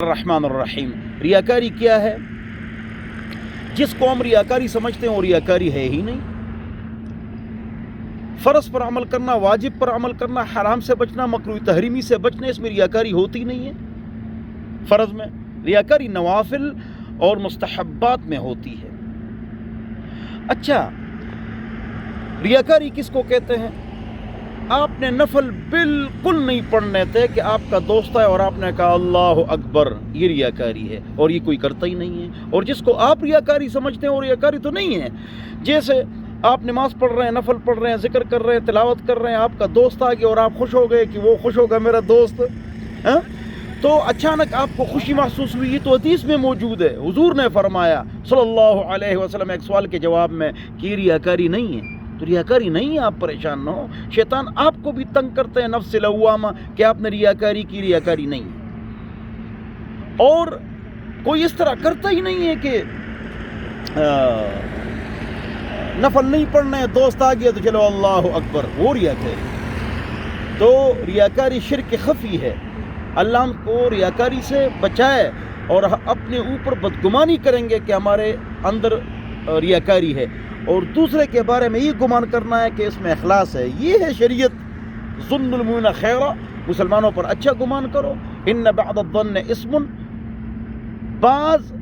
الرحمن الرحیم۔ ریاکاری کیا ہے؟ جس کو ہم ریاکاری سمجھتے ہیں وہ ریاکاری ہے ہی نہیں۔ فرض پر عمل کرنا، واجب پر عمل کرنا، حرام سے بچنا، مکروہ تحریمی سے بچنا، اس میں ریاکاری ہوتی نہیں ہے۔ فرض میں ریاکاری نوافل اور مستحبات میں ہوتی ہے۔ اچھا، ریاکاری کس کو کہتے ہیں؟ آپ نے نفل بالکل نہیں پڑھنے تھے کہ آپ کا دوست ہے اور آپ نے کہا اللہ اکبر، یہ ریاکاری ہے، اور یہ کوئی کرتا ہی نہیں ہے۔ اور جس کو آپ ریاکاری سمجھتے ہیں وہ ریاکاری تو نہیں ہے۔ جیسے آپ نماز پڑھ رہے ہیں، نفل پڑھ رہے ہیں، ذکر کر رہے ہیں، تلاوت کر رہے ہیں، آپ کا دوست آ گیا اور آپ خوش ہو گئے کہ وہ خوش ہوگا میرا دوست، تو اچانک آپ کو خوشی محسوس ہوئی۔ یہ تو حدیث میں موجود ہے، حضور نے فرمایا صلی اللہ علیہ وسلم ایک سوال کے جواب میں کہ یہ ریاکاری نہیں ہے۔ تو ریاکاری نہیں ہے، آپ پریشان نہ ہو۔ شیطان آپ کو بھی تنگ کرتے ہیں، نفس لوامہ، کہ آپ نے ریاکاری کی۔ ریاکاری نہیں ہے۔ اور کوئی اس طرح کرتا ہی نہیں ہے کہ نفل نہیں پڑھنا ہے، دوست آ گیا تو چلو اللہ اکبر، وہ ریاکاری۔ تو ریاکاری شرک خفی ہے۔ اللہ ہم کو ریاکاری سے بچائے، اور اپنے اوپر بدگمانی کریں گے کہ ہمارے اندر ریاکاری ہے، اور دوسرے کے بارے میں یہ گمان کرنا ہے کہ اس میں اخلاص ہے۔ یہ ہے شریعت، ظن المؤمن خیرا، مسلمانوں پر اچھا گمان کرو۔ ان بعد الظن اسم، بعض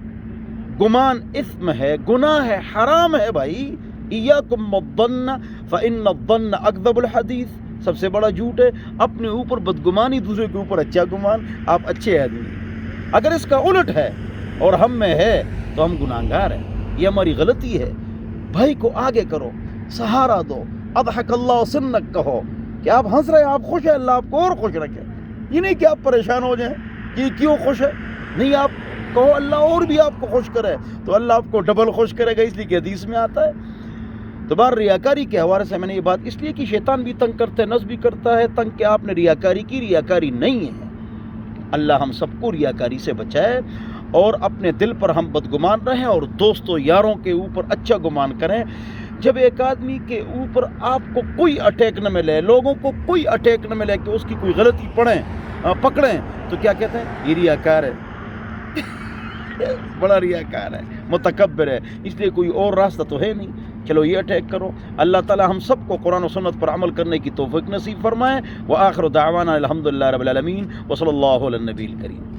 گمان اسم ہے، گناہ ہے، حرام ہے بھائی۔ ایاکم والظن فان الظن اکذب الحدیث، سب سے بڑا جھوٹ ہے اپنے اوپر بدگمانی، دوسرے کے اوپر اچھا گمان۔ آپ اچھے آدمی، اگر اس کا الٹ ہے اور ہم میں ہے تو ہم گناہگار ہیں، یہ ہماری غلطی ہے۔ بھائی کو آگے کرو، سہارا دو، اضحک اللہ سنک کہو کہ آپ ہنس رہے ہیں، آپ خوش ہیں، اللہ آپ کو اور خوش رکھے۔ یہ نہیں کہ آپ پریشان ہو جائیں کہ یہ کیوں خوش ہے، نہیں، آپ کہو اللہ اور بھی آپ کو خوش کرے، تو اللہ آپ کو ڈبل خوش کرے گا، اس لیے کہ حدیث میں آتا ہے۔ تو بار ریاکاری کے حوالے سے میں نے یہ بات اس لیے کہ شیطان بھی تنگ کرتا ہے، نفس بھی کرتا ہے تنگ کہ آپ نے ریاکاری کی۔ ریاکاری نہیں ہے۔ اللہ ہم سب کو ریاکاری سے بچائے، اور اپنے دل پر ہم بدگمان رہیں، اور دوستوں یاروں کے اوپر اچھا گمان کریں۔ جب ایک آدمی کے اوپر آپ کو کوئی اٹیک نہ ملے، لوگوں کو کوئی اٹیک نہ ملے کہ اس کی کوئی غلطی پکڑیں، تو کیا کہتے ہیں؟ یہ ریاکار ہے، بڑا ریاکار ہے، متکبر ہے، اس لیے کوئی اور راستہ تو ہے نہیں، چلو یہ اٹیک کرو۔ اللہ تعالی ہم سب کو قرآن و سنت پر عمل کرنے کی توفیق نصیب فرمائے۔ وآخر دعوانا الحمدللہ رب العالمین، وصلی اللہ علی النبی الکریم۔